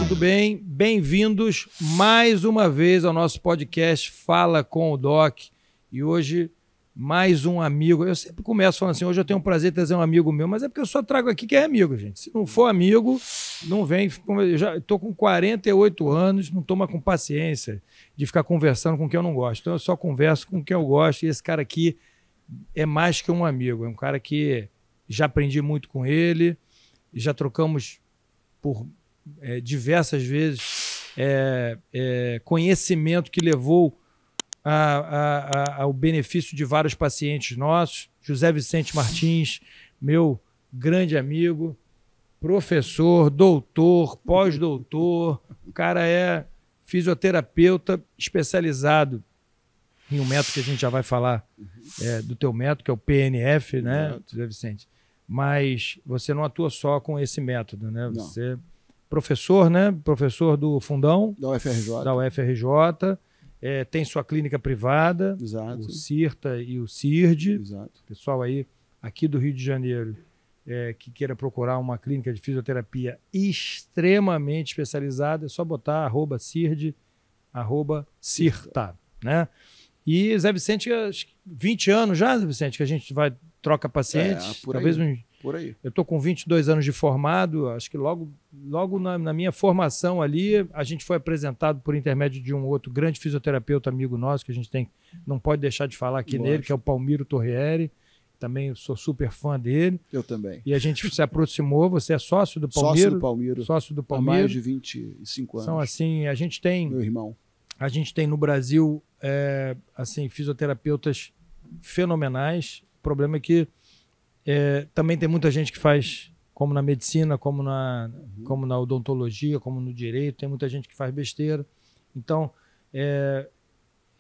tudo bem? Bem-vindos mais uma vez ao nosso podcast Fala com o Doc. E hoje, mais um amigo. Eu sempre começo falando assim, hoje eu tenho um prazer de trazer um amigo meu, mas é porque eu só trago aqui quem é amigo, gente. Se não for amigo, não vem. Eu já estou com 48 anos, não estou mais com paciência de ficar conversando com quem eu não gosto. Então eu só converso com quem eu gosto e esse cara aqui é mais que um amigo. É um cara que já aprendi muito com ele, já trocamos por diversas vezes conhecimento que levou ao benefício de vários pacientes nossos. José Vicente Martins, meu grande amigo, professor, doutor, pós-doutor, o cara é fisioterapeuta especializado em um método que a gente já vai falar do teu método, que é o PNF, né, José Vicente? Mas você não atua só com esse método, né? Você é professor, né? Professor do Fundão. Da UFRJ. Da UFRJ. Tem sua clínica privada. Exato. O CIRTA e o CIRD. Exato. Pessoal aí, aqui do Rio de Janeiro, que queira procurar uma clínica de fisioterapia extremamente especializada, é só botar @CIRD, @CIRTA, né? E Zé Vicente, acho que 20 anos já, Zé Vicente, que a gente troca pacientes. Talvez por aí. Eu estou com 22 anos de formado, acho que logo na minha formação ali, a gente foi apresentado por intermédio de um outro grande fisioterapeuta amigo nosso, que a gente não pode deixar de falar aqui nele, que é o Palmiro Torrieri. Também sou super fã dele. Eu também. E a gente se aproximou, você é sócio do Palmiro? Sócio do Palmiro. Há mais de 25 anos. São assim, a gente tem... Meu irmão. A gente tem no Brasil, assim, fisioterapeutas fenomenais. O problema é que também tem muita gente que faz, como na medicina, como na odontologia, como no direito, tem muita gente que faz besteira. Então,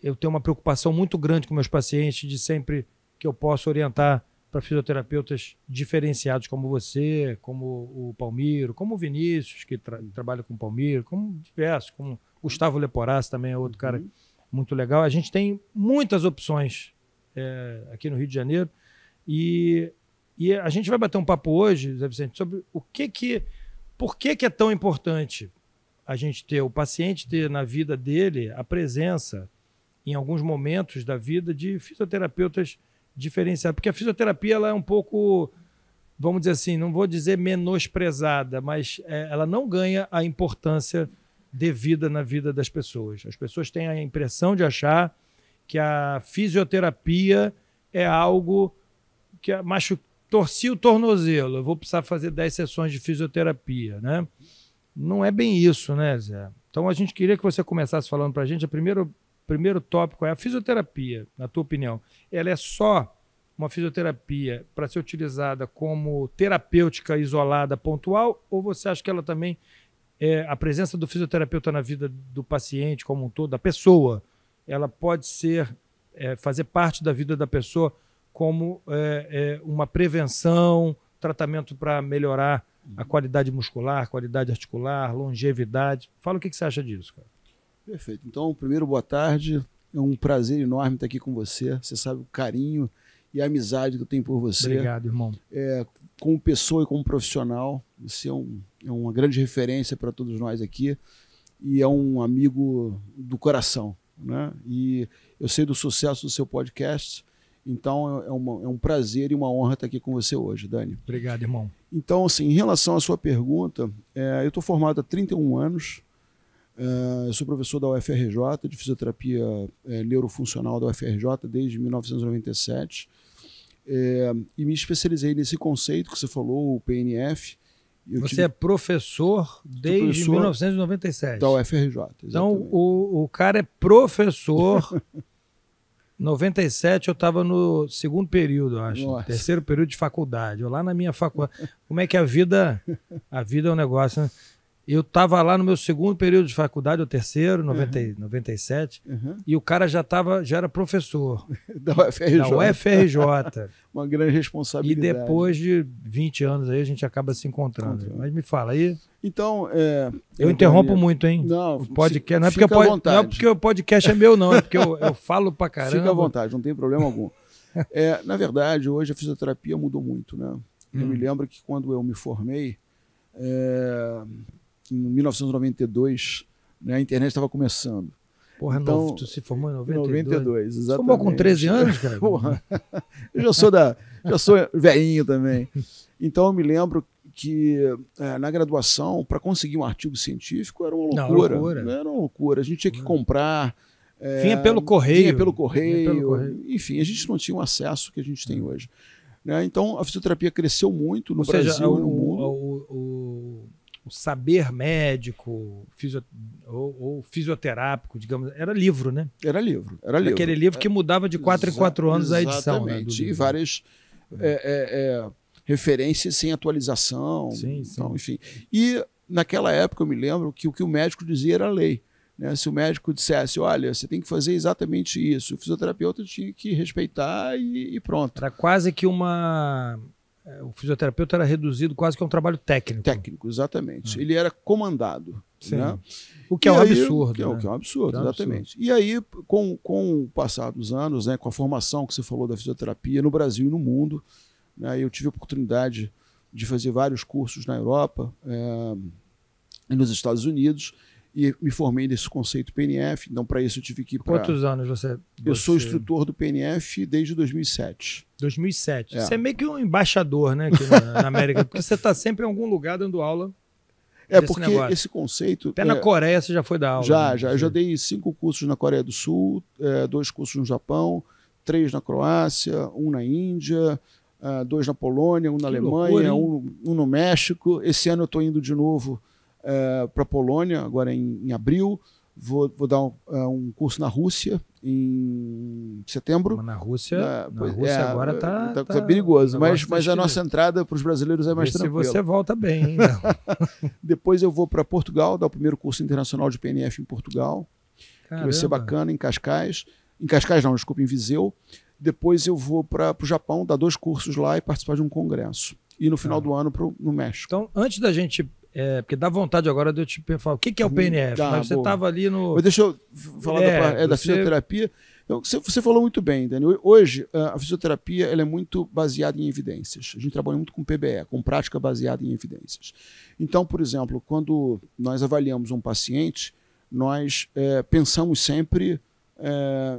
eu tenho uma preocupação muito grande com meus pacientes de sempre que eu posso orientar para fisioterapeutas diferenciados como você, como o Palmiro, como o Vinícius, que trabalha com o Palmiro, como diversos, como Gustavo Leporassi também é outro cara muito legal. A gente tem muitas opções aqui no Rio de Janeiro e a gente vai bater um papo hoje, Zé Vicente, sobre por que é tão importante a gente ter, o paciente ter na vida dele a presença, em alguns momentos da vida, de fisioterapeutas diferenciados. Porque a fisioterapia ela é um pouco, vamos dizer assim, não vou dizer menosprezada, mas ela não ganha a importância devida na vida das pessoas. As pessoas têm a impressão de achar que a fisioterapia é algo que torci o tornozelo, eu vou precisar fazer 10 sessões de fisioterapia, né? Não é bem isso, né, Zé? Então a gente queria que você começasse falando para a gente, primeiro tópico é a fisioterapia, na tua opinião. Ela é só uma fisioterapia para ser utilizada como terapêutica isolada, pontual, ou você acha que ela também, a presença do fisioterapeuta na vida do paciente como um todo, da pessoa, ela pode fazer parte da vida da pessoa como uma prevenção, tratamento para melhorar a qualidade muscular, qualidade articular, longevidade? Fala o que você acha disso, cara. Perfeito. Então, primeiro, boa tarde. É um prazer enorme estar aqui com você. Você sabe o carinho e a amizade que eu tenho por você. Obrigado, irmão. Como pessoa e como profissional, você é uma grande referência para todos nós aqui e é um amigo do coração, né? E eu sei do sucesso do seu podcast. Então, é um prazer e uma honra estar aqui com você hoje, Dani. Obrigado, irmão. Então, assim, em relação à sua pergunta, eu estou formado há 31 anos, eu sou professor da UFRJ, de fisioterapia neurofuncional da UFRJ desde 1997, e me especializei nesse conceito que você falou, o PNF. Você é professor desde 1997? Da UFRJ, exatamente. Então, o cara é professor... 97 eu estava no segundo período, acho. Nossa. Terceiro período de faculdade. Eu lá na minha faculdade. Como é que a vida é um negócio, né? Eu estava lá no meu segundo período de faculdade, o terceiro, 97, e o cara já era professor. Da UFRJ. Da UFRJ. Uma grande responsabilidade. E depois de 20 anos aí a gente acaba se encontrando. Mas me fala aí. Então, eu interrompo muito, hein? Não, o podcast, não é porque o podcast é meu, não. É porque eu falo pra caramba. Fica à vontade, não tem problema algum. Na verdade, hoje a fisioterapia mudou muito, né? Eu me lembro que quando eu me formei, em 1992, né, a internet estava começando. Porra, então, tu se formou em 92? 92, exatamente. Você formou com 13 anos, cara? Porra, eu já sou velhinho também. Então eu me lembro que na graduação, para conseguir um artigo científico era uma loucura. Não, era uma loucura. A gente tinha que comprar. Vinha pelo correio. Vinha pelo correio. Enfim, a gente não tinha o acesso que a gente tem hoje. Né? Então a fisioterapia cresceu muito no Brasil e no mundo. O saber médico ou fisioterápico, digamos, era livro, né? Era livro. Aquele livro que mudava de 4 em 4 anos a edição. Exatamente. Né, e várias referências sem atualização. Sim. Então, enfim. E naquela época eu me lembro que o que o médico dizia era lei. Né? Se o médico dissesse, olha, você tem que fazer exatamente isso, o fisioterapeuta tinha que respeitar e pronto. Era quase que o fisioterapeuta era reduzido quase que a um trabalho técnico. Técnico, exatamente. Ele era comandado. Sim. Né? O que é um absurdo. Que é um absurdo, exatamente. E aí, com o passar dos anos, né, com a formação que você falou da fisioterapia no Brasil e no mundo, né, eu tive a oportunidade de fazer vários cursos na Europa e nos Estados Unidos, e me formei nesse conceito PNF. Então, para isso, eu tive que ir para... Quantos anos você... Eu sou instrutor do PNF desde 2007. 2007. Você é meio que um embaixador, né, aqui na América, porque você está sempre em algum lugar dando aula. Porque negócio. Esse conceito... Até na Coreia você já foi dar aula. Já. Eu já dei 5 cursos na Coreia do Sul, 2 cursos no Japão, 3 na Croácia, 1 na Índia, 2 na Polônia, 1 na Alemanha, loucura, 1 no México. Esse ano eu estou indo de novo para a Polônia, agora em abril. Vou dar um curso na Rússia em setembro. Mas na Rússia agora tá perigoso, mas a nossa entrada para os brasileiros é mais tranquila. Se você volta bem, hein? Depois eu vou para Portugal, dar o primeiro curso internacional de PNF em Portugal. Caramba. Que vai ser bacana, em Cascais. Em Cascais não, desculpa, em Viseu. Depois eu vou para o Japão, dar 2 cursos lá e participar de um congresso. E no final do ano no México. Então, antes da gente... porque dá vontade agora de eu te falar o que é o PNF, mas você estava ali no... Mas deixa eu falar da fisioterapia. Então, você falou muito bem, Dani. Hoje, a fisioterapia ela é muito baseada em evidências. A gente trabalha muito com PBE, com prática baseada em evidências. Então, por exemplo, quando nós avaliamos um paciente, nós pensamos sempre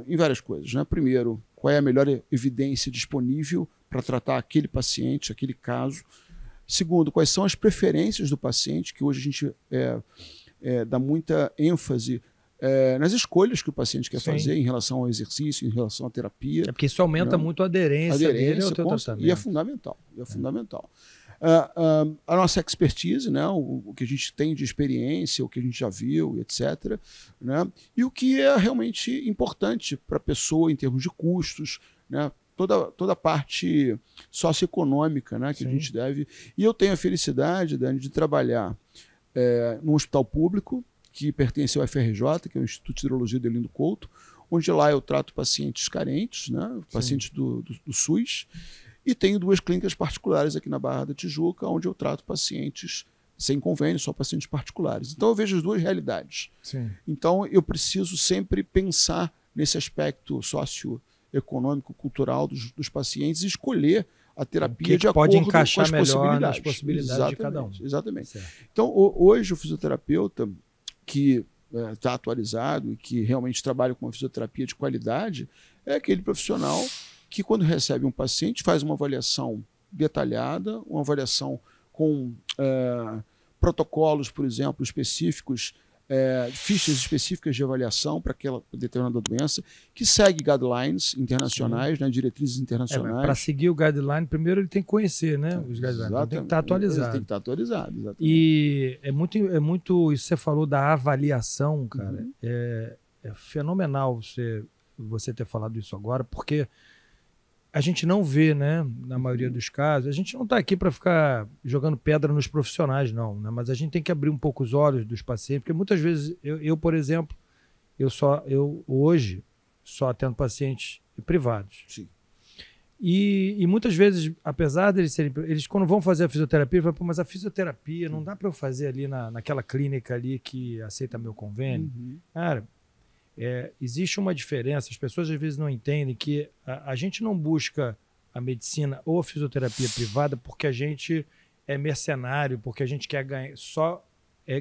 em várias coisas. Né? Primeiro, qual é a melhor evidência disponível para tratar aquele paciente, aquele caso. Segundo, quais são as preferências do paciente, que hoje a gente dá muita ênfase nas escolhas que o paciente quer fazer em relação ao exercício, em relação à terapia. Porque isso aumenta muito a aderência dele ao teu tratamento. E é fundamental. Fundamental. A nossa expertise, né, o que a gente tem de experiência, o que a gente já viu, etc. Né, e o que é realmente importante para a pessoa em termos de custos, né, toda a parte socioeconômica, né, que a gente deve. E eu tenho a felicidade, Dani, de trabalhar num hospital público que pertence ao FRJ, que é o Instituto de Hidrologia de Arlindo Couto, onde lá eu trato pacientes carentes, né, pacientes do SUS, e tenho 2 clínicas particulares aqui na Barra da Tijuca, onde eu trato pacientes sem convênio, só pacientes particulares. Então eu vejo as 2 realidades. Sim. Então eu preciso sempre pensar nesse aspecto socioeconômico, cultural dos pacientes e escolher a terapia de acordo com as possibilidades. Nas possibilidades de cada um. Exatamente. Certo. Então hoje o fisioterapeuta que está atualizado e que realmente trabalha com uma fisioterapia de qualidade é aquele profissional que, quando recebe um paciente, faz uma avaliação detalhada, uma avaliação com protocolos, por exemplo, específicos, fichas específicas de avaliação para aquela determinada doença, que segue guidelines internacionais, né, diretrizes internacionais. Para seguir o guideline, primeiro ele tem que conhecer, né, os guidelines, tem que estar atualizado. Tem que estar atualizado, exatamente. E é muito isso que você falou da avaliação, cara, é fenomenal você ter falado isso agora, porque a gente não vê, né, na maioria dos casos, a gente não está aqui para ficar jogando pedra nos profissionais, não, né, mas a gente tem que abrir um pouco os olhos dos pacientes, porque muitas vezes, eu por exemplo, eu hoje só atendo pacientes privados. Sim. E muitas vezes, apesar deles serem... Eles, quando vão fazer a fisioterapia, falam, pô, mas a fisioterapia não dá para eu fazer ali naquela clínica ali que aceita meu convênio. Cara, existe uma diferença, as pessoas às vezes não entendem que a gente não busca a medicina ou a fisioterapia privada porque a gente é mercenário, porque a gente quer ganhar, só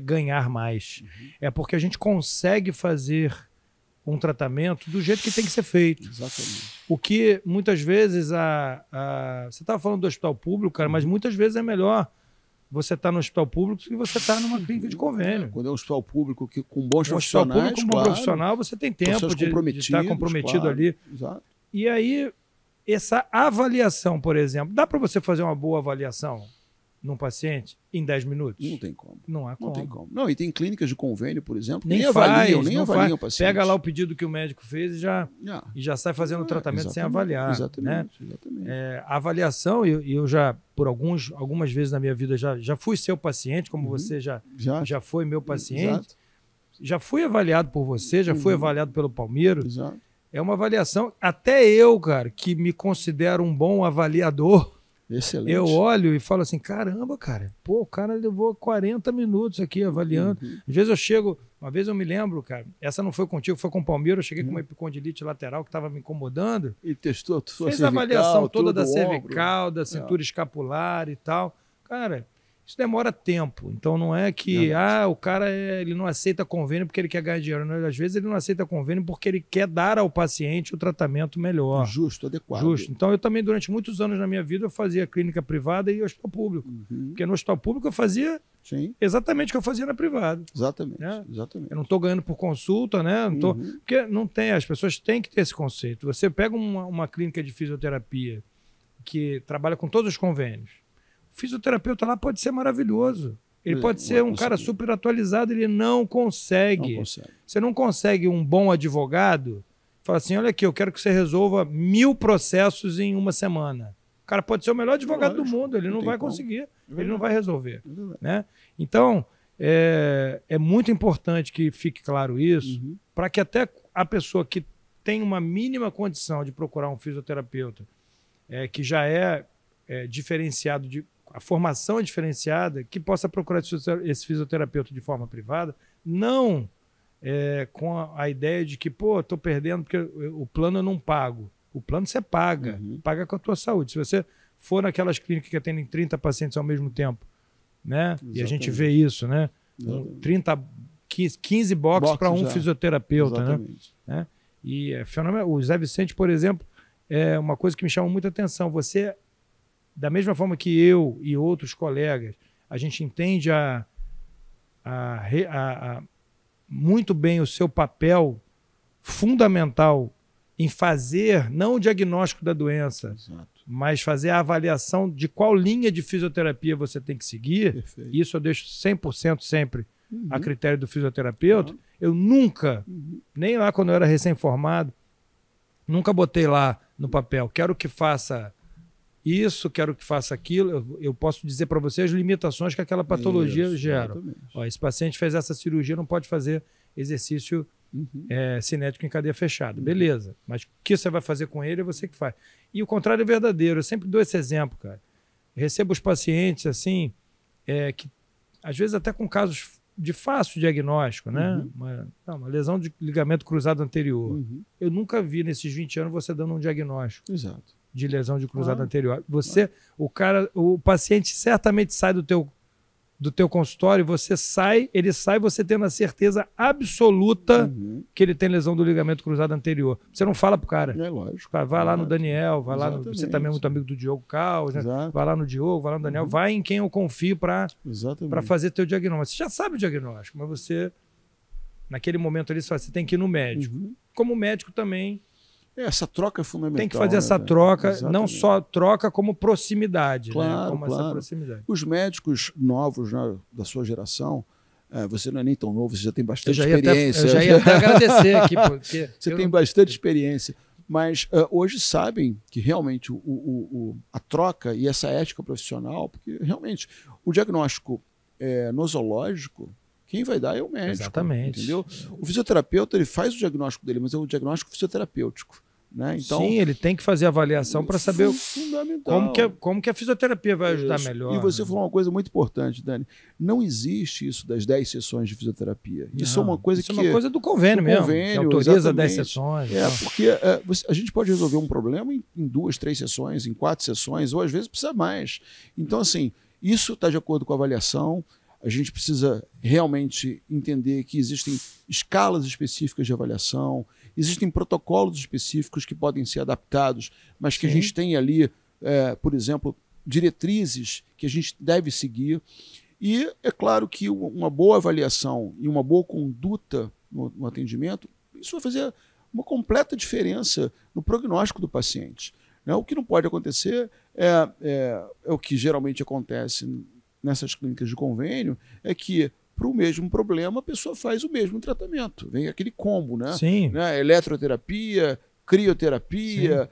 ganhar mais. É porque a gente consegue fazer um tratamento do jeito que tem que ser feito. Exatamente. O que muitas vezes você estava falando do hospital público, cara, mas muitas vezes é melhor você estar no hospital público do que você estar numa clínica de convênio. Quando é um hospital público com bons Um profissionais, hospital público com um bom profissional, você tem tempo de estar comprometido claro. ali. Exato. E aí, essa avaliação, por exemplo, dá para você fazer uma boa avaliação num paciente em 10 minutos? Não tem como. Não há como. Não tem como. Não, e tem clínicas de convênio, por exemplo, nem avaliam o paciente. Pega lá o pedido que o médico fez e já sai fazendo o tratamento sem avaliar. Exatamente. Né? Exatamente. A avaliação, eu já, por algumas vezes na minha vida, já fui seu paciente, como você já foi meu paciente. Exato. Já fui avaliado por você, já fui avaliado pelo Palmeiro. Exato. É uma avaliação, até eu, cara, que me considero um bom avaliador, excelente. Eu olho e falo assim, caramba, cara, pô, o cara levou 40 minutos aqui avaliando. Às vezes eu chego, uma vez eu me lembro, cara, essa não foi contigo, foi com o Palmeiro, eu cheguei com uma epicondilite lateral que estava me incomodando. E testou a sua Fez a avaliação toda da cervical, ombro. da cintura escapular e tal. Cara, isso demora tempo. Então não é que o cara ele não aceita convênio porque ele quer ganhar dinheiro. Não, às vezes ele não aceita convênio porque ele quer dar ao paciente o tratamento melhor. Justo, adequado. Justo. Então eu também, durante muitos anos na minha vida, eu fazia clínica privada e hospital público. Porque no hospital público eu fazia exatamente o que eu fazia na privada. Exatamente. Né? Exatamente. Eu não estou ganhando por consulta, né? Não tô... Porque não tem, as pessoas têm que ter esse conceito. Você pega uma clínica de fisioterapia que trabalha com todos os convênios. O fisioterapeuta lá pode ser maravilhoso. Ele pode ser um cara super atualizado, ele não consegue. Você não consegue um bom advogado, fala assim, olha aqui, eu quero que você resolva 1000 processos em uma semana. O cara pode ser o melhor advogado do mundo, ele não vai conseguir, ele não vai resolver. Né? Então, é muito importante que fique claro isso, para que até a pessoa que tem uma mínima condição de procurar um fisioterapeuta, que já é diferenciado a formação é diferenciada, que possa procurar esse fisioterapeuta de forma privada, não com a ideia de que, pô, estou perdendo porque o plano eu não pago. O plano você paga, paga com a tua saúde. Se você for naquelas clínicas que atendem 30 pacientes ao mesmo tempo, né? Exatamente. E a gente vê isso, né? 15 boxes para um fisioterapeuta, né? E é fenomenal. O Zé Vicente, por exemplo, é uma coisa que me chama muita atenção. Você, da mesma forma que eu e outros colegas, a gente entende muito bem o seu papel fundamental em fazer, não o diagnóstico da doença, mas fazer a avaliação de qual linha de fisioterapia você tem que seguir. Perfeito. Isso eu deixo 100% sempre a critério do fisioterapeuta. Eu nunca, nem lá quando eu era recém-formado, nunca botei lá no papel, quero que faça isso, quero que faça aquilo. Eu posso dizer para você as limitações que aquela patologia gera. Ó, esse paciente fez essa cirurgia, não pode fazer exercício cinético em cadeia fechada. Beleza, mas o que você vai fazer com ele é você que faz. E o contrário é verdadeiro. Eu sempre dou esse exemplo, cara. Eu recebo os pacientes assim, que às vezes até com casos de fácil diagnóstico, né? Uma lesão de ligamento cruzado anterior. Eu nunca vi nesses 20 anos você dando um diagnóstico. Exato. De lesão de cruzado anterior. O paciente certamente sai do teu consultório, ele sai você tendo a certeza absoluta que ele tem lesão do ligamento cruzado anterior. Você não fala pro cara. É lógico. Vai lá no Daniel, vai lá você também é muito amigo do Diogo Caos, né? Vai lá no Diogo, vai lá no Daniel, vai em quem eu confio para fazer teu diagnóstico. Você já sabe o diagnóstico, mas você, naquele momento ali, você tem que ir no médico. Como médico também, essa troca é fundamental. Tem que fazer essa troca, não só troca, como proximidade. Claro, né? Como essa proximidade. Os médicos novos, né, da sua geração, você não é nem tão novo, você já tem bastante experiência. Eu já ia até agradecer aqui. Porque você tem bastante experiência. Mas hoje sabem que realmente a troca e essa ética profissional, porque realmente o diagnóstico nosológico, quem vai dar é o médico. Exatamente. Entendeu? O fisioterapeuta ele faz o diagnóstico dele, mas é o diagnóstico fisioterapêutico. Né? Então, sim, ele tem que fazer a avaliação para saber como que a fisioterapia vai ajudar melhor. E você falou uma coisa muito importante, Dani. Não existe isso das 10 sessões de fisioterapia. Isso é uma coisa é uma coisa do convênio mesmo. Que autoriza 10 sessões. Porque a gente pode resolver um problema em 2, 3 sessões, em 4 sessões, ou às vezes precisa mais. Então, assim, isso está de acordo com a avaliação. A gente precisa realmente entender que existem escalas específicas de avaliação, existem protocolos específicos que podem ser adaptados, mas que a gente tem ali, por exemplo, diretrizes que a gente deve seguir. E é claro que uma boa avaliação e uma boa conduta no atendimento, isso vai fazer uma completa diferença no prognóstico do paciente. Né? O que não pode acontecer é o que geralmente acontece nessas clínicas de convênio, é que para o mesmo problema a pessoa faz o mesmo tratamento. Vem aquele combo, né? Sim. Né? Eletroterapia, crioterapia,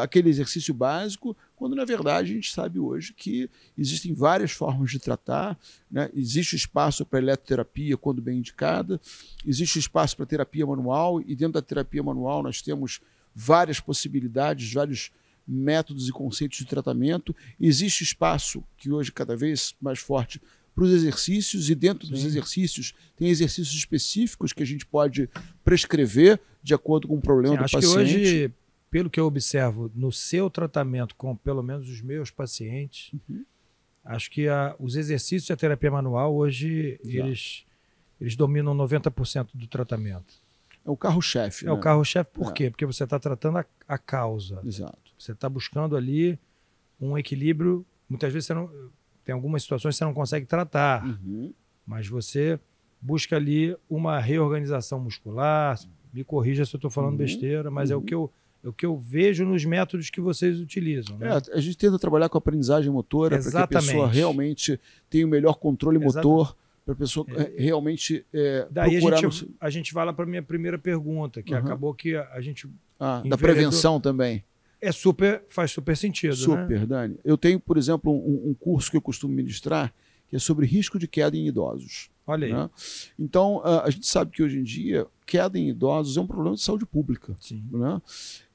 aquele exercício básico, quando na verdade a gente sabe hoje que existem várias formas de tratar, né? Existe espaço para eletroterapia quando bem indicada, existe espaço para terapia manual, e dentro da terapia manual nós temos várias possibilidades, vários métodos e conceitos de tratamento. Existe espaço, que hoje cada vez mais forte, para os exercícios, e dentro dos exercícios tem exercícios específicos que a gente pode prescrever de acordo com o problema do paciente. Acho que hoje, pelo que eu observo no seu tratamento com pelo menos os meus pacientes, acho que os exercícios e a terapia manual hoje eles dominam 90% do tratamento. É o carro-chefe. É o carro-chefe por quê? Porque você está tratando a causa. Exato. Você está buscando ali um equilíbrio. Muitas vezes tem algumas situações que você não consegue tratar, mas você busca ali uma reorganização muscular. Me corrija se eu estou falando besteira, mas é o que eu vejo nos métodos que vocês utilizam. Né? A gente tenta trabalhar com a aprendizagem motora para que a pessoa realmente tenha o melhor controle motor, para a pessoa realmente daí procurar... a gente vai lá para a minha primeira pergunta, que acabou que a gente... da prevenção também. Faz super sentido. Super, né? Dani. Eu tenho, por exemplo, um curso que eu costumo ministrar, que é sobre risco de queda em idosos. Olha aí. Né? Então, a gente sabe que hoje em dia, queda em idosos é um problema de saúde pública. Sim. Né?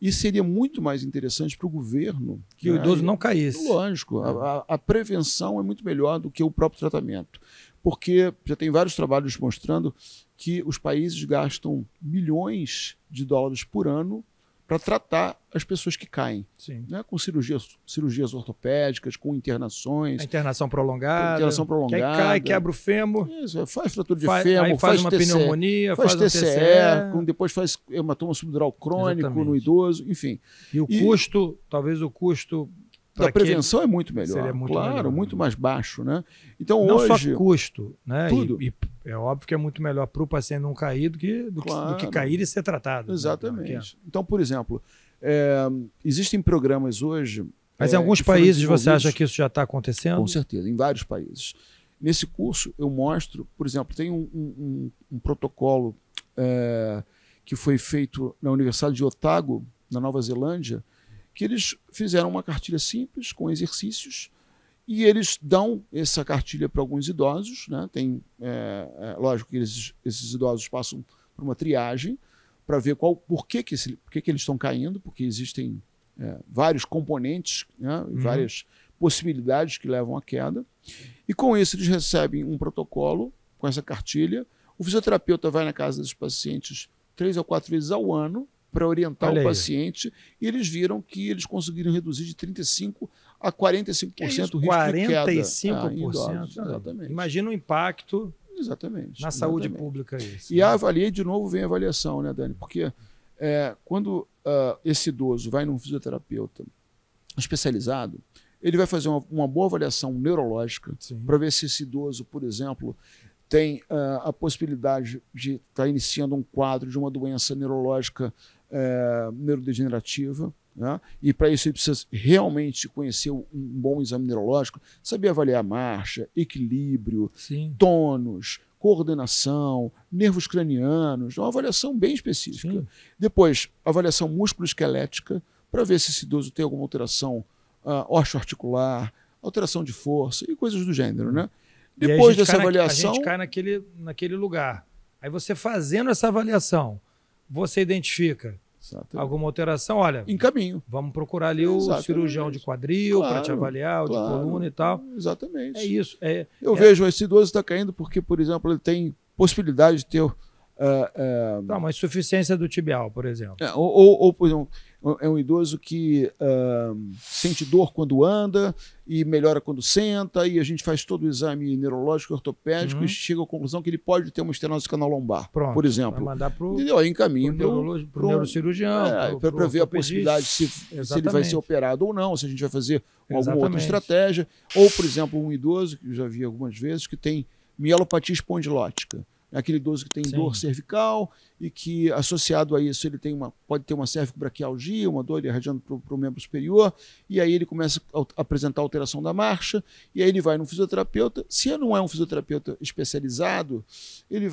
E seria muito mais interessante para o governo... Que o idoso não caísse. Lógico. A prevenção é muito melhor do que o próprio tratamento. Porque já tem vários trabalhos mostrando que os países gastam milhões de dólares por ano para tratar as pessoas que caem, né? Com cirurgias ortopédicas, com internações. A internação prolongada. Que cai, quebra o fêmur. Isso, faz fratura de fêmur, aí faz uma pneumonia, faz um TCE. Depois faz hematoma subdural crônico no idoso, enfim. E o custo, talvez o custo... da prevenção é muito melhor, seria muito claro, melhor, muito mais baixo, né? Então não hoje... só custo, né? Tudo. E é óbvio que é muito melhor para o paciente não cair do que cair e ser tratado. Exatamente. Né? Então, por exemplo, existem programas hoje... Mas em alguns países você acha que isso já está acontecendo? Com certeza, em vários países. Nesse curso eu mostro, por exemplo, tem um protocolo que foi feito na Universidade de Otago, na Nova Zelândia, que eles fizeram uma cartilha simples, com exercícios, e eles dão essa cartilha para alguns idosos. Né? Lógico que esses idosos passam por uma triagem para ver por que eles estão caindo, porque existem vários componentes, né? Várias possibilidades que levam à queda. E com isso eles recebem um protocolo com essa cartilha. O fisioterapeuta vai na casa dos pacientes 3 ou 4 vezes ao ano para orientar o paciente, e eles viram que eles conseguiram reduzir de 35% a 45% o risco de queda. 45%? Exatamente. Imagina o impacto na saúde pública. Isso, e avaliei de novo, vem a avaliação, né, Dani? Porque quando esse idoso vai num fisioterapeuta especializado, ele vai fazer uma boa avaliação neurológica para ver se esse idoso, por exemplo, tem a possibilidade de estar iniciando um quadro de uma doença neurológica neurodegenerativa, né? E para isso ele precisa realmente conhecer um bom exame neurológico, saber avaliar marcha, equilíbrio, tônus, coordenação, nervos cranianos, uma avaliação bem específica. Depois, avaliação músculo-esquelética, para ver se esse idoso tem alguma alteração osteoarticular, alteração de força e coisas do gênero, né? Depois dessa avaliação... A gente cai naquele lugar. Aí você fazendo essa avaliação, você identifica alguma alteração, olha... Em caminho. Vamos procurar ali o cirurgião de quadril para te avaliar, o de coluna e tal. Exatamente. É isso. Eu vejo, esse idoso está caindo porque, por exemplo, ele tem possibilidade de ter... uma insuficiência do tibial, por exemplo. Ou, por exemplo, É um idoso que sente dor quando anda e melhora quando senta, e a gente faz todo o exame neurológico, ortopédico e chega à conclusão que ele pode ter uma estenose canal lombar, por exemplo. Vai mandar para o neurocirurgião, para ver a possibilidade se ele vai ser operado ou não, se a gente vai fazer alguma outra estratégia. Ou, por exemplo, um idoso, que eu já vi algumas vezes, que tem mielopatia espondilótica. É aquele idoso que tem dor cervical e que, associado a isso, ele pode ter uma cervicobraquialgia, uma dor irradiando para o membro superior, e aí ele começa a apresentar alteração da marcha, e aí ele vai num fisioterapeuta. Se não é um fisioterapeuta especializado, ele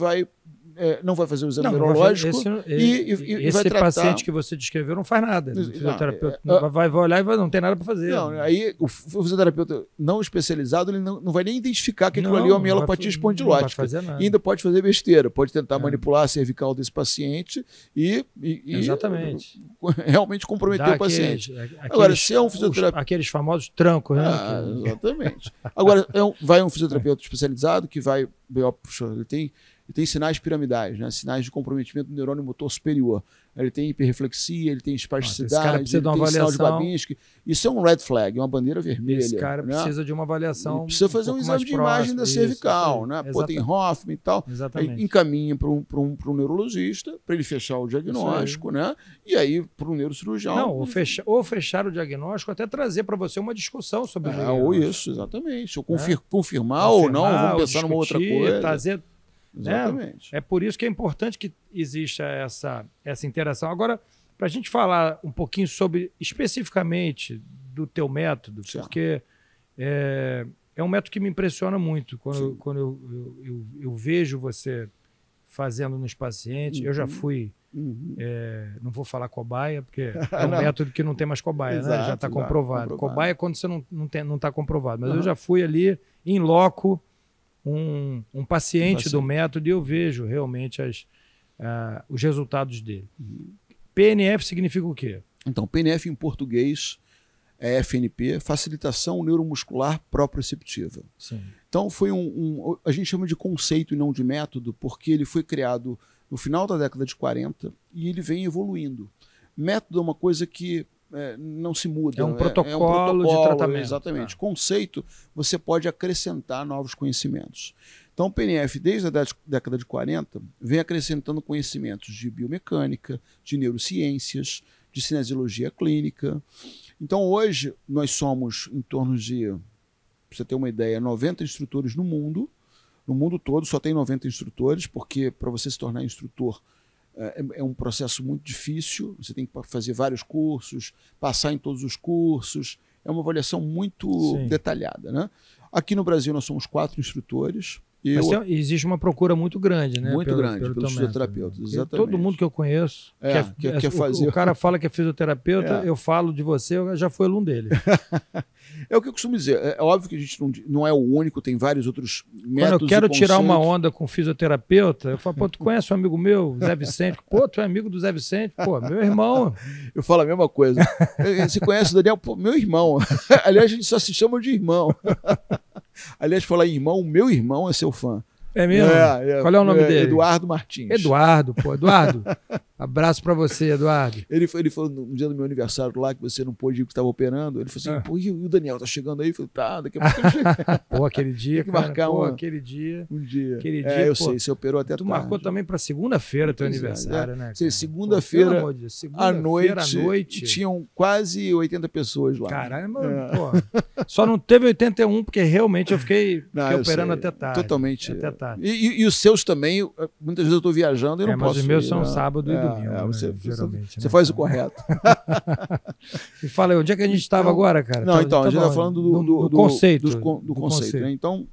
não vai fazer o exame neurológico e vai tratar... Esse paciente que você descreveu não faz nada. O fisioterapeuta vai olhar e não tem nada para fazer. Não, aí o fisioterapeuta não especializado ele não vai nem identificar que aquilo ali é uma mielopatia espondilótica. Não vai fazer nada. E ainda pode fazer besteira, pode tentar manipular a cervical desse paciente e realmente comprometer o paciente. Agora, se é um fisioterapeuta... Aqueles famosos trancos, né? Exatamente. Agora, vai um fisioterapeuta especializado que vai... Ele tem sinais piramidais, né? Sinais de comprometimento do neurônio motor superior. Ele tem hiperreflexia, ele tem espasticidade, ele tem sinal de Babinski. Isso é um red flag, uma bandeira vermelha. Esse cara precisa de uma avaliação. Ele precisa fazer um exame de imagem da cervical, né? Tem Hoffman e tal. Exatamente. Aí encaminha para um neurologista, para ele fechar o diagnóstico, né? E aí para o neurocirurgião. Não, ou fechar o diagnóstico, até trazer para você uma discussão sobre o ou isso, exatamente. Ou confirmar ou não, vamos pensar numa outra coisa. Trazer. Exatamente. É por isso que é importante que exista essa interação. Agora, para a gente falar um pouquinho especificamente do teu método, porque é um método que me impressiona muito quando eu vejo você fazendo nos pacientes. Eu já fui, não vou falar cobaia, porque é um método que não tem mais cobaia, né? Já está comprovado. Cobaia é quando você não está comprovado. Mas eu já fui ali, em loco, um paciente do método, e eu vejo realmente os resultados dele. PNF significa o quê? Então, PNF em português é FNP, Facilitação Neuromuscular Proprioceptiva. Sim. Então, foi a gente chama de conceito e não de método, porque ele foi criado no final da década de 40 e ele vem evoluindo. Método é uma coisa que não se muda. É um protocolo de tratamento. Exatamente. Conceito, você pode acrescentar novos conhecimentos. Então, o PNF, desde a década de 40, vem acrescentando conhecimentos de biomecânica, de neurociências, de cinesiologia clínica. Então, hoje, nós somos em torno de, para você ter uma ideia, 90 instrutores no mundo. No mundo todo só tem 90 instrutores, porque para você se tornar instrutor, é um processo muito difícil, você tem que fazer vários cursos, passar em todos os cursos, é uma avaliação muito detalhada, né? Aqui no Brasil nós somos 4 instrutores. Mas existe uma procura muito grande, né? Muito grande pelos fisioterapeutas, exatamente. Todo mundo que eu conheço quer fazer. O cara fala que é fisioterapeuta, eu falo de você, eu já fui aluno dele. É o que eu costumo dizer. É óbvio que a gente não é o único, tem vários outros métodos. Quando eu quero tirar uma onda com fisioterapeuta, eu falo, pô, tu conhece um amigo meu, Zé Vicente? Pô, tu é amigo do Zé Vicente? Pô, meu irmão. Eu falo a mesma coisa. Você conhece o Daniel? Pô, meu irmão. Aliás, a gente só se chama de irmão. Aliás, falar em irmão, meu irmão é seu fã. É mesmo? Qual é o nome dele? Eduardo Martins. Eduardo, abraço pra você, Eduardo. Ele falou no dia do meu aniversário lá, que você não pôde ir, que estava operando, ele falou assim, pô, e o Daniel tá chegando aí? Eu falei, tá, daqui a pouco ele chega. Pô, aquele dia, tem que marcar aquele dia. Um dia. Aquele dia, eu sei, você operou até tu marcou também pra segunda-feira teu aniversário, né? Segunda-feira à noite, tinham quase 80 pessoas lá. Caramba, pô. Só não teve 81, porque realmente eu fiquei operando até tarde. Totalmente. Até tarde. E os seus também, muitas vezes eu estou viajando e não posso. Mas os meus são sábado e domingo. Geralmente. Você faz o correto. E fala aí, onde é que a gente estava agora, cara? Não, então, a gente está falando do conceito. Do conceito. Né? Então,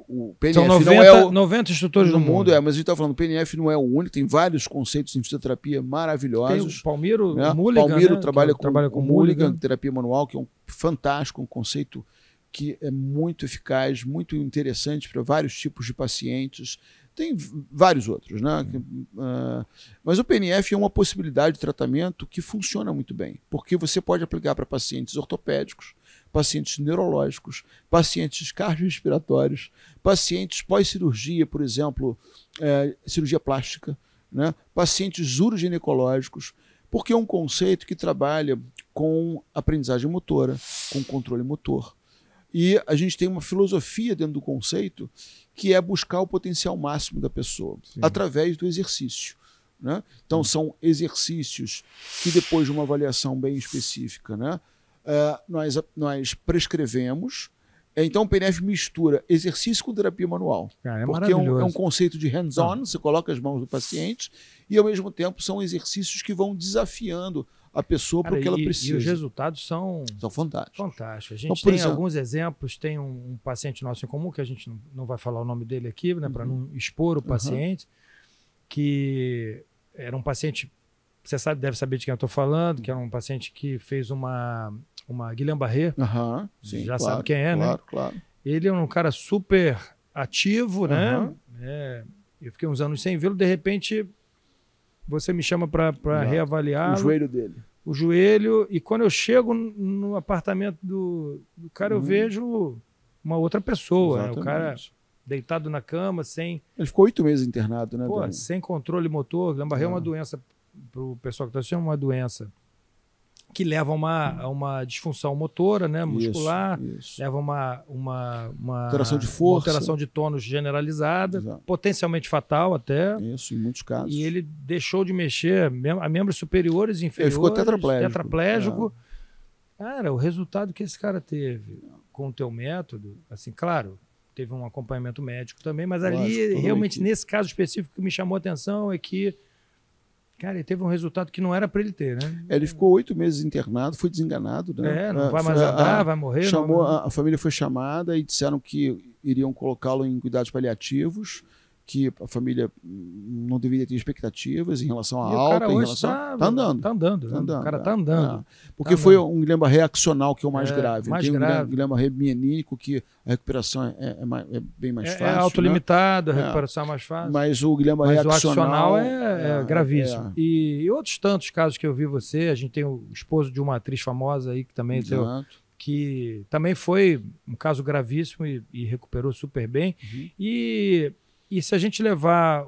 o PNF são 90, não é 90 instrutores no do mundo. Mas a gente está falando, o PNF não é o único, tem vários conceitos em fisioterapia maravilhosos. Tem o Palmiro, né? Mulligan, Palmiro né? trabalha com Mulligan, Mulligan, terapia manual, que é um fantástico, um conceito que é muito eficaz, muito interessante para vários tipos de pacientes. Tem vários outros, né? Mas o PNF é uma possibilidade de tratamento que funciona muito bem, porque você pode aplicar para pacientes ortopédicos, pacientes neurológicos, pacientes cardiorrespiratórios, pacientes pós-cirurgia, por exemplo, cirurgia plástica. né? Pacientes uroginecológicos, porque é um conceito que trabalha com aprendizagem motora, com controle motor. E a gente tem uma filosofia dentro do conceito que é buscar o potencial máximo da pessoa, através do exercício, né? Então, são exercícios que, depois de uma avaliação bem específica, né, nós prescrevemos. Então, o PNF mistura exercício com terapia manual. Cara, porque é um conceito de hands-on, você coloca as mãos do paciente, e, ao mesmo tempo, são exercícios que vão desafiando a pessoa para o que ela precisa. E os resultados são fantásticos. Fantásticos. A gente tem alguns exemplos, tem um paciente nosso em comum, que a gente não vai falar o nome dele aqui, né, para não expor o paciente, que era um paciente, você deve saber de quem eu estou falando, que era um paciente que fez uma Guillain-Barré, já sabe quem é, né? Claro. Ele é um cara super ativo, né? Eu fiquei uns anos sem vê-lo, de repente você me chama para reavaliar o joelho dele. O joelho, e quando eu chego no apartamento do cara, eu vejo uma outra pessoa, né? O cara deitado na cama, sem... Ele ficou 8 meses internado, né? Pô, sem controle motor. Guillain-Barré é uma doença, para o pessoal que está assistindo, uma doença que leva a uma disfunção motora, né, muscular, leva uma alteração de força, uma alteração de tônus generalizada, potencialmente fatal até. Isso, em muitos casos. E ele deixou de mexer a membros superiores e inferiores. Ele ficou tetraplégico. Cara, o resultado que esse cara teve com o teu método, assim, claro, teve um acompanhamento médico também, mas ali, realmente, nesse caso específico, que me chamou a atenção é que, cara, ele teve um resultado que não era para ele ter, né? Ele ficou 8 meses internado, foi desenganado, né? Não vai mais andar, vai morrer. A família foi chamada e disseram que iriam colocá-lo em cuidados paliativos, que a família não deveria ter expectativas em relação à alta. Tá andando. O cara tá andando. Porque foi um Guillain-Barré axonal, que é o mais grave. Mais tem grave. Um Guillain-Barré mienínico, que a recuperação é bem mais fácil. É autolimitado, a recuperação é mais fácil. Mas o Guillain-Barré axonal é gravíssimo. E outros tantos casos que eu vi você, a gente tem o esposo de uma atriz famosa aí, que também que também foi um caso gravíssimo e recuperou super bem. E se a gente levar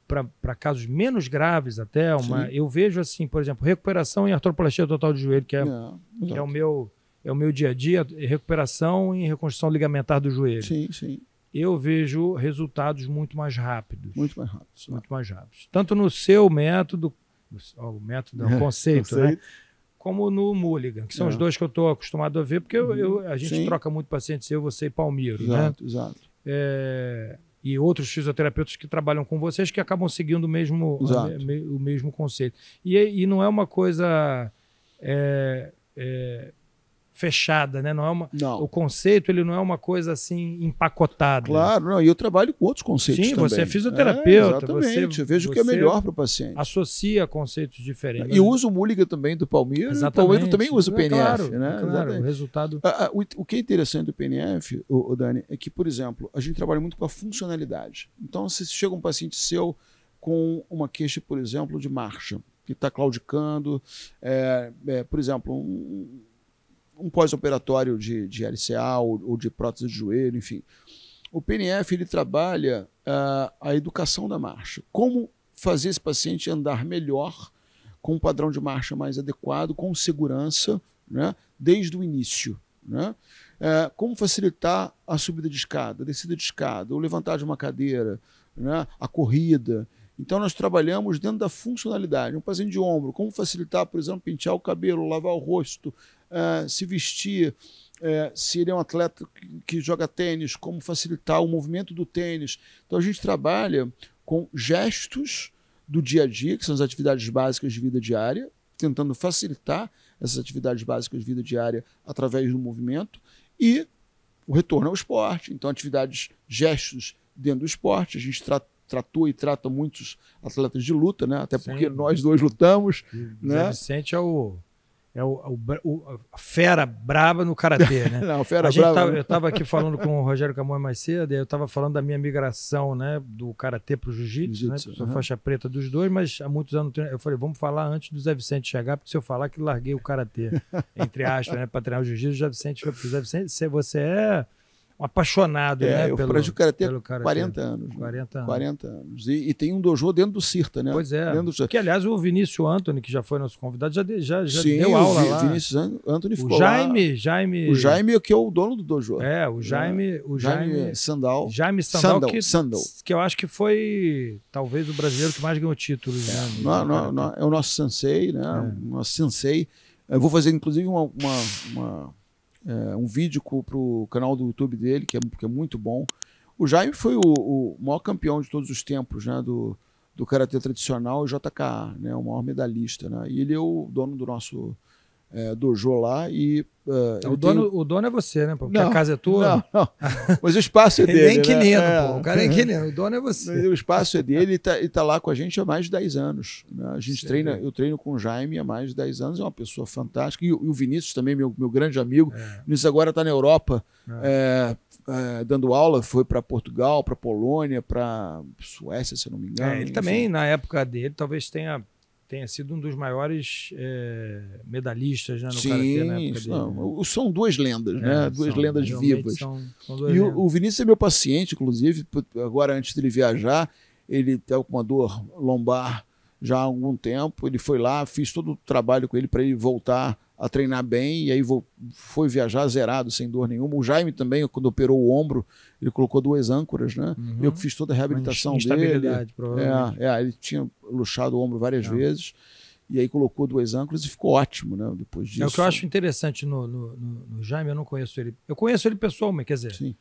para casos menos graves até, eu vejo assim, por exemplo, recuperação em artroplastia total de joelho, que é o meu dia a dia, recuperação em reconstrução ligamentar do joelho. Sim. Eu vejo resultados muito mais rápidos. Muito mais rápidos. Tanto no seu método, o conceito, né? Como no Mulligan, que são os dois que eu estou acostumado a ver, porque a gente troca muito pacientes, você e Palmiro. Exato. E outros fisioterapeutas que trabalham com vocês que acabam seguindo o mesmo conceito. E não é uma coisa fechada, né? Não. O conceito ele não é uma coisa assim empacotada. Claro, não. E eu trabalho com outros conceitos também. Sim, você é fisioterapeuta. Exatamente. Eu vejo o que é melhor para o paciente. Associa conceitos diferentes. E uso o Mulligan também do Palmeiras. O Palmeiras também usa o PNF. Claro, o resultado... O que é interessante do PNF, Dani, é que, por exemplo, a gente trabalha muito com a funcionalidade. Então, se chega um paciente seu com uma queixa, por exemplo, de marcha, que está claudicando, por exemplo, um pós-operatório de LCA ou de prótese de joelho, enfim. O PNF ele trabalha a educação da marcha. Como fazer esse paciente andar melhor, com um padrão de marcha mais adequado, com segurança, né, desde o início. Né? Como facilitar a subida de escada, a descida de escada, o levantar de uma cadeira, né, a corrida. Então, nós trabalhamos dentro da funcionalidade. Um paciente de ombro, como facilitar, por exemplo, pentear o cabelo, lavar o rosto, se vestir, se ele é um atleta que joga tênis, como facilitar o movimento do tênis. Então, a gente trabalha com gestos do dia a dia, que são as atividades básicas de vida diária, tentando facilitar essas atividades básicas de vida diária através do movimento, e o retorno ao esporte. Então, atividades, gestos dentro do esporte. A gente tratou e trata muitos atletas de luta, né? Até porque nós dois lutamos. Né? Zé Vicente a fera braba no karatê, né? Não, fera braba. Eu estava aqui falando com o Rogério Camões mais cedo, e eu estava falando da minha migração, né, do karatê para o jiu-jitsu, né? Eu sou faixa preta dos dois, mas há muitos anos eu falei, vamos falar antes do Zé Vicente chegar, porque se eu falar que larguei o karatê, entre aspas, né, para treinar o jiu-jitsu, o Zé Vicente, porque Zé Vicente, você é apaixonado, né? Eu pratico karatê há karatê. 40 anos. Né? 40 anos. 40 anos. E tem um dojo dentro do CIRTA, né? Pois é. Dentro Que, aliás, o Vinícius Antony, que já foi nosso convidado, já Sim, deu aula lá. O Vinícius Antony ficou O Jaime, lá. Jaime... O Jaime, que é o dono do dojo. O Jaime Sandal. Jaime Sandal, Sandal. Que eu acho que foi talvez o brasileiro que mais ganhou títulos. É o nosso sensei, né? Nosso sensei. Eu vou fazer, inclusive, um vídeo para o canal do YouTube dele, que é muito bom. O Jaime foi o maior campeão de todos os tempos, né, do karatê tradicional, o JKA, né, o maior medalhista. Né, e ele é o dono do nosso dojo lá. E, o dono é você, né? Porque a casa é tua. Não. Mas o espaço é dele. Ele é inquilino, pô. O cara é inquilino. O dono é você. O espaço é dele e tá lá com a gente há mais de 10 anos. Né? Eu treino com o Jaime há mais de 10 anos, é uma pessoa fantástica. E o Vinícius também, meu grande amigo. O Vinícius agora está na Europa dando aula, foi para Portugal, para Polônia, para Suécia, se eu não me engano. Ele também, na época dele, talvez tenha sido um dos maiores medalhistas, né, no karatê na época dele. São duas lendas, né? Duas lendas vivas. São e o Vinícius é meu paciente, inclusive, agora antes dele viajar, ele está com uma dor lombar já há algum tempo, ele foi lá, fiz todo o trabalho com ele para ele voltar a treinar bem, e aí foi viajar zerado, sem dor nenhuma. O Jaime também, quando operou o ombro, ele colocou 2 âncoras, né? Eu que fiz toda a reabilitação dele. Provavelmente. Ele tinha luxado o ombro várias vezes, e aí colocou 2 âncoras e ficou ótimo, né? Depois disso. O que eu acho interessante no Jaime, eu não conheço ele. Eu conheço ele pessoalmente, quer dizer, Sim.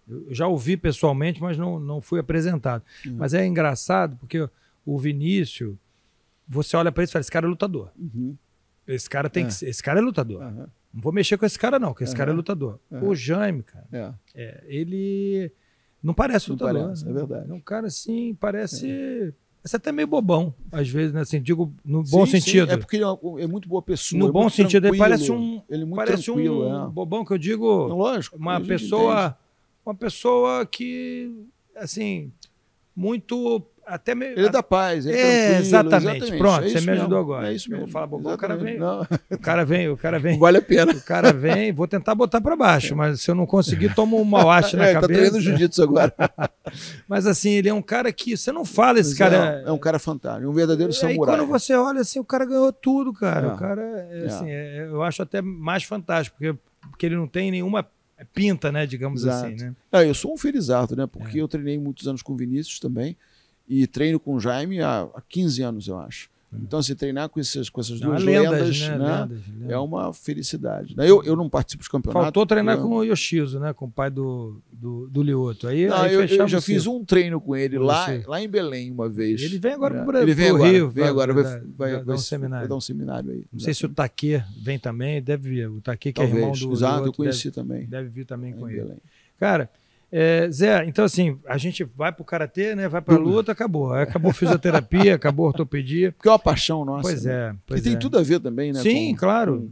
Eu já ouvi pessoalmente, mas não fui apresentado. Mas é engraçado, porque o Vinícius, você olha para ele e fala, esse cara é lutador. Esse cara tem que ser, esse cara é lutador. Não vou mexer com esse cara, não, porque esse cara é lutador. O Jaime, cara, ele não parece lutador. Não parece, é verdade. É um cara assim, parece até meio bobão, às vezes, né? Assim, digo no bom sentido. Sim, é porque ele é muito boa pessoa. No bom sentido, ele parece ele é muito parece um bobão, que eu digo. Lógico. Uma pessoa que, assim, muito. Até meio, ele é da paz, ele é exatamente. Pronto, você me ajudou mesmo. agora. É isso mesmo. Eu vou falar bobão, o cara vem. Não. O cara vem. Vale a pena. O cara vem, vou tentar botar para baixo, mas se eu não conseguir, tomo um mauache na cabeça. Tá treinando jiu-jitsu agora. Mas assim, ele é um cara que você não fala, esse cara. É um cara fantástico, um verdadeiro samurai. E quando você olha assim, o cara ganhou tudo, cara. O cara, assim, eu acho até mais fantástico, porque ele não tem nenhuma pinta, né, digamos assim, né? Eu sou um felizardo, né? Porque eu treinei muitos anos com o Vinícius também e treino com o Jaime há 15 anos, eu acho. Então, se treinar com essas duas lendas, né? É uma felicidade. Eu não participo de campeonato. Faltou treinar com o Yoshizo, né? Com o pai do Lioto. Eu já fiz um treino com ele lá em Belém uma vez. Ele vem agora para o Rio. Vai dar um seminário. Vai dar um seminário aí. Não sei se o Taquê vem também. Deve vir. O Taquê, que é irmão do Exato, Lioto, eu conheci também. Deve vir também com ele. Belém. Cara... Zé, então assim, a gente vai pro karatê, né? Vai pra luta, acabou. Acabou fisioterapia, acabou ortopedia. Porque é uma paixão nossa. Pois é. E tem tudo a ver também, né? Sim, claro.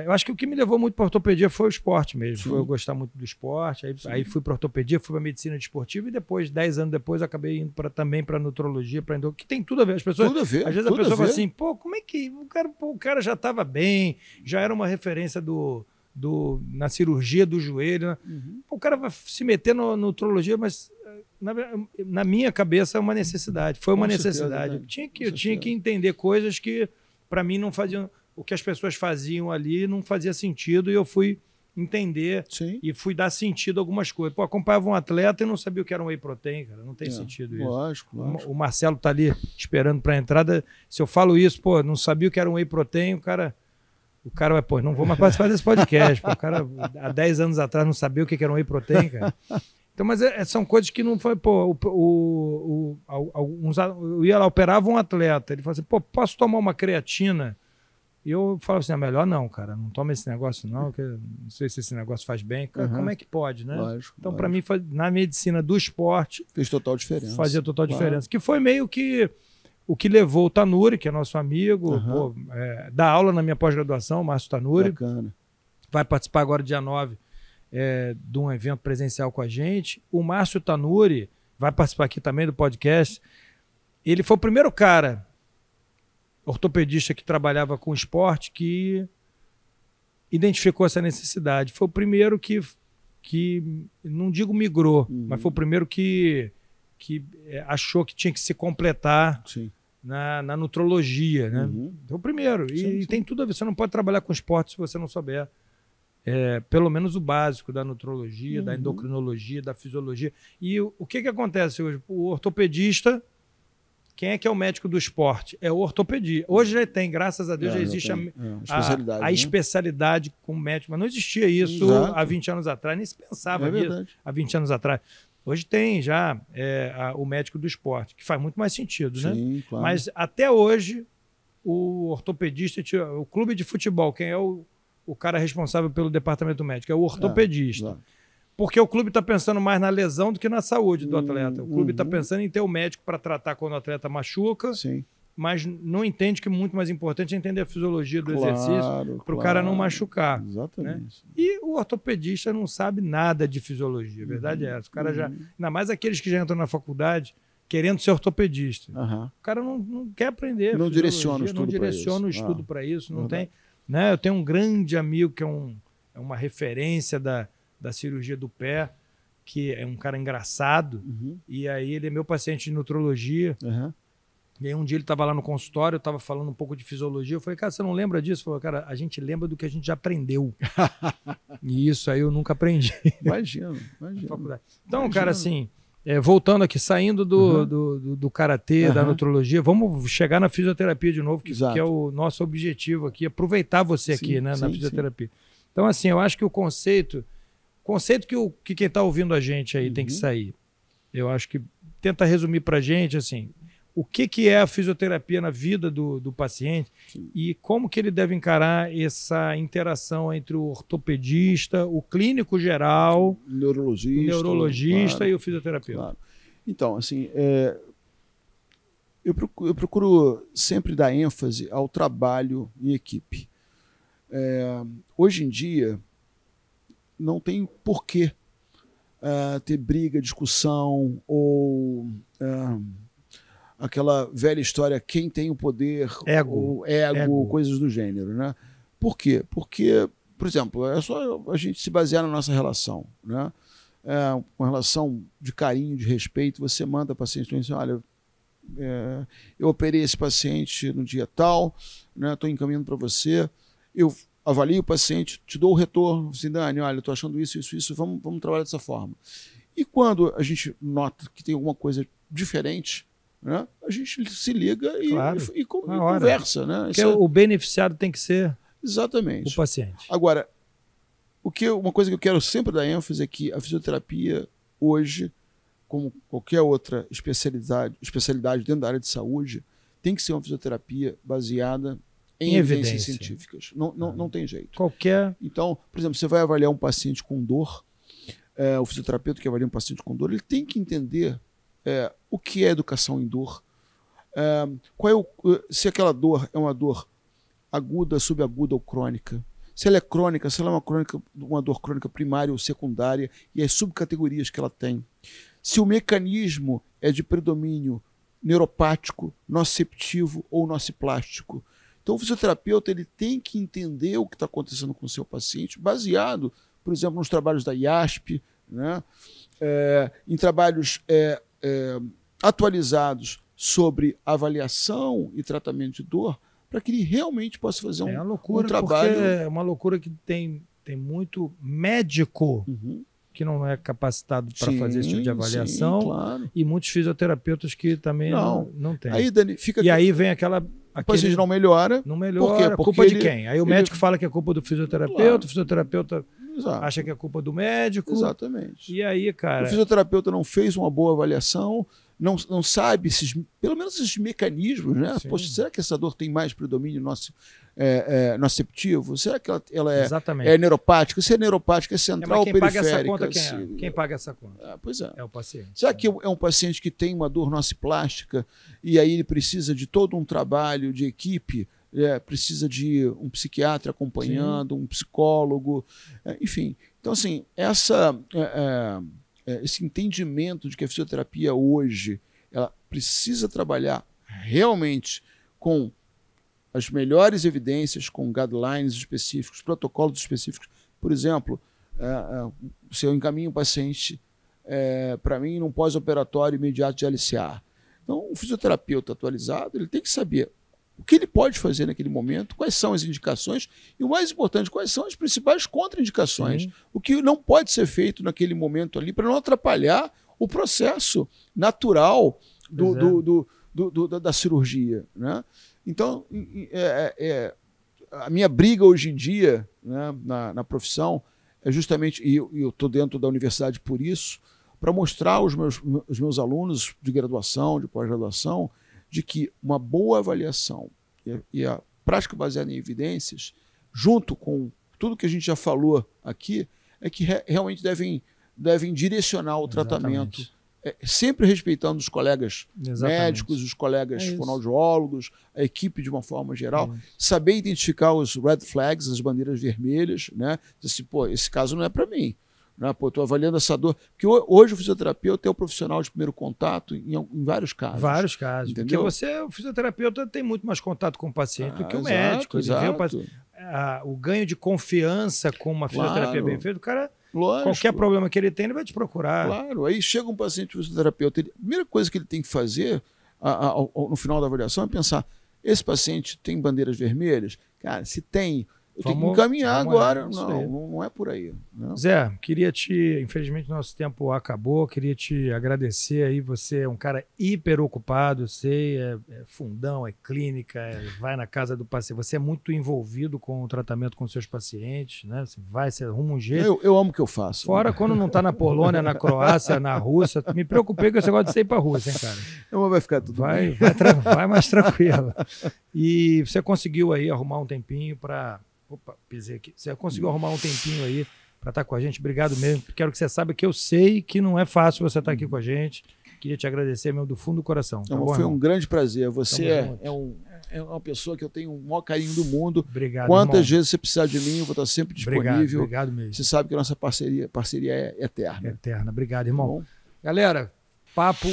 Eu acho que o que me levou muito pra ortopedia foi o esporte mesmo. Foi eu gostar muito do esporte. Aí fui pra ortopedia, fui pra medicina desportiva e depois, 10 anos depois, acabei indo também pra nutrologia, que tem tudo a ver. As pessoas, tudo a ver. Às vezes a pessoa fala assim, pô, como é que o cara já tava bem, já era uma referência na cirurgia do joelho, né? O cara vai se meter na nutrologia, mas na minha cabeça é uma necessidade. Foi uma necessidade. Eu tinha que entender coisas que para mim não faziam, o que as pessoas faziam ali não fazia sentido, e eu fui entender e fui dar sentido a algumas coisas. Pô, acompanhava um atleta e não sabia o que era um whey protein, cara. Não tem sentido isso. Lógico. O Marcelo tá ali esperando para a entrada. Se eu falo isso, pô, não sabia o que era um whey protein, o cara vai, pô, não vou mais participar desse podcast. Pô, o cara, há 10 anos atrás, não sabia o que era um whey protein, cara. Então, mas são coisas que não foi, pô, eu ia lá, operava um atleta, ele falou assim, pô, posso tomar uma creatina? E eu falava assim, melhor não, cara, não toma esse negócio não, que não sei se esse negócio faz bem. Cara, como é que pode, né? Lógico, então, para mim, na medicina do esporte... Fez total diferença. Fazia total diferença. Que foi meio que... O que levou o Tanuri, que é nosso amigo, dá aula na minha pós-graduação, o Márcio Tanuri. Bacana. Vai participar agora, dia 9, de um evento presencial com a gente. O Márcio Tanuri vai participar aqui também do podcast. Ele foi o primeiro cara, ortopedista, que trabalhava com esporte, que identificou essa necessidade. Foi o primeiro que que não digo migrou, mas foi o primeiro que achou que tinha que se completar na nutrologia, né? Foi o primeiro. E tem tudo a ver. Você não pode trabalhar com esporte se você não souber pelo menos o básico da nutrologia, da endocrinologia, da fisiologia. E o que acontece hoje? O ortopedista, quem é que é o médico do esporte? É o ortopedia. Hoje já tem, graças a Deus, já existe a especialidade com médico, mas não existia isso há 20 anos atrás, nem se pensava nisso há 20 anos atrás. Hoje tem já o médico do esporte, que faz muito mais sentido, né? Claro. Mas até hoje, o ortopedista, o clube de futebol, quem é o cara responsável pelo departamento médico? É o ortopedista. Porque o clube está pensando mais na lesão do que na saúde do atleta. O clube está pensando em ter o médico para tratar quando o atleta machuca, mas não entende que muito mais importante é entender a fisiologia do exercício para o cara não machucar. Exatamente. Né? E o ortopedista não sabe nada de fisiologia, a verdade é essa. O cara já, ainda mais aqueles que já entram na faculdade querendo ser ortopedista. O cara não quer aprender. Não direciona o estudo para isso. Não direciona o estudo para isso. Não tem, né? Eu tenho um grande amigo que é uma referência da cirurgia do pé, que é um cara engraçado, e aí ele é meu paciente de nutrologia. E aí um dia ele estava lá no consultório, eu estava falando um pouco de fisiologia, eu falei, cara, você não lembra disso? Ele falou, cara, a gente lembra do que a gente já aprendeu. E isso aí eu nunca aprendi. Imagina. Então, cara, assim, voltando aqui, saindo do karatê, da nutrologia, vamos chegar na fisioterapia de novo, que é o nosso objetivo aqui, aproveitar você aqui, né, na fisioterapia. Então, assim, eu acho que o conceito que quem está ouvindo a gente aí tem que sair. Eu acho que tenta resumir para a gente, assim, o que é a fisioterapia na vida do paciente e como que ele deve encarar essa interação entre o ortopedista, o clínico geral, o neurologista e o fisioterapeuta. Claro. Então, assim, eu procuro sempre dar ênfase ao trabalho em equipe. Hoje em dia, não tem porquê ter briga, discussão ou aquela velha história, quem tem o poder, ego, coisas do gênero, né? Por quê? Porque, por exemplo, é só a gente se basear na nossa relação, né? Uma relação de carinho, de respeito, você manda paciente, assim, olha, eu operei esse paciente no dia tal, né? Estou encaminhando para você, eu avalio o paciente, te dou o retorno, assim, Dani, olha, eu estou achando isso, vamos trabalhar dessa forma. E quando a gente nota que tem alguma coisa diferente, né, a gente se liga e conversa. Né? Porque o beneficiado tem que ser exatamente o paciente. Agora, uma coisa que eu quero sempre dar ênfase é que a fisioterapia hoje, como qualquer outra especialidade dentro da área de saúde, tem que ser uma fisioterapia baseada em evidências científicas. Não tem jeito. Então, por exemplo, você vai avaliar um paciente com dor, o fisioterapeuta que avalia um paciente com dor, ele tem que entender o que é educação em dor, se aquela dor é uma dor aguda, subaguda ou crônica, se ela é crônica, se ela é uma dor crônica primária ou secundária e as subcategorias que ela tem, se o mecanismo é de predomínio neuropático, nociceptivo ou nociplástico. Então o fisioterapeuta ele tem que entender o que está acontecendo com o seu paciente, baseado, por exemplo, nos trabalhos da IASP, né? Em trabalhos atualizados sobre avaliação e tratamento de dor, para que ele realmente possa fazer um trabalho. É uma loucura que tem muito médico que não é capacitado para fazer esse tipo de avaliação, claro. E muitos fisioterapeutas que também não têm. Aí, Dani, aí vem aquela... O paciente não melhora. Não melhora. Por quê? Culpa de quem? Aí o médico fala que é culpa do fisioterapeuta, o fisioterapeuta acha que é culpa do médico. Exatamente. E aí, cara... O fisioterapeuta não fez uma boa avaliação, não sabe pelo menos esses mecanismos, né? Poxa, será que essa dor tem mais predomínio nociceptivo? Será que ela é neuropática? Se é neuropática, é central ou periférica? Quem paga essa conta? Pois é. É o paciente. Será que é um paciente que tem uma dor nociplástica e aí ele precisa de todo um trabalho de equipe, precisa de um psiquiatra acompanhando, um psicólogo, enfim. Então, assim, esse entendimento de que a fisioterapia hoje ela precisa trabalhar realmente com as melhores evidências, com guidelines específicos, protocolos específicos. Por exemplo, se eu encaminho o paciente para mim num pós-operatório imediato de LCA. Então, o fisioterapeuta atualizado, ele tem que saber o que ele pode fazer naquele momento, quais são as indicações e, o mais importante, quais são as principais contraindicações. Sim. O que não pode ser feito naquele momento ali para não atrapalhar o processo natural da cirurgia, né? Então, a minha briga hoje em dia, né, na profissão é justamente, e eu estou dentro da universidade por isso, para mostrar aos meus alunos de graduação, de pós-graduação, de que uma boa avaliação e a prática baseada em evidências, junto com tudo que a gente já falou aqui, é que realmente devem direcionar o tratamento, sempre respeitando os colegas médicos, os colegas fonoaudiólogos, a equipe de uma forma geral, saber identificar os red flags, as bandeiras vermelhas, né? Assim, pô, esse caso não é para mim. Pô, estou avaliando essa dor. Porque hoje o fisioterapeuta é o profissional de primeiro contato em vários casos. Vários casos. Entendeu? Porque o fisioterapeuta tem muito mais contato com o paciente do que o médico. Exato. O ganho de confiança com uma fisioterapia bem feita, o cara, qualquer problema que ele tem, ele vai te procurar. Claro. Aí chega um paciente fisioterapeuta, a primeira coisa que ele tem que fazer no final da avaliação é pensar, esse paciente tem bandeiras vermelhas? Cara, se tem... Eu tenho que encaminhar agora. Não é por aí. Não. Zé, infelizmente nosso tempo acabou, queria te agradecer aí, você é um cara hiper ocupado, sei, é fundão, é clínica, vai na casa do paciente, você é muito envolvido com o tratamento com seus pacientes, né? Você arruma um jeito. Eu amo o que eu faço. Fora quando não está na Polônia, na Croácia, na Rússia, me preocupei com esse negócio de você ir para a Rússia, hein, cara? Vai ficar tudo bem. Vai mais tranquilo. E você conseguiu aí arrumar um tempinho para... Opa, pisei aqui. Você conseguiu arrumar um tempinho aí para estar com a gente. Obrigado mesmo. Quero que você saiba que eu sei que não é fácil você estar aqui com a gente. Queria te agradecer mesmo do fundo do coração. Tá bom, foi um grande prazer. Você é uma pessoa que eu tenho o maior carinho do mundo. Obrigado, Quantas vezes você precisar de mim, eu vou estar sempre disponível. Obrigado mesmo. Você sabe que a nossa parceria é eterna. Eterna. Obrigado, irmão. Galera, papo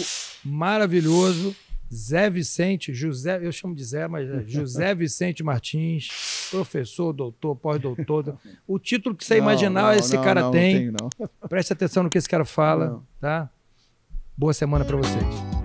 maravilhoso. Zé Vicente, eu chamo de Zé, mas é José Vicente Martins, professor, doutor, pós-doutor. O título que você imaginar esse cara tem. Não tenho, não. Preste atenção no que esse cara fala, tá? Boa semana para vocês.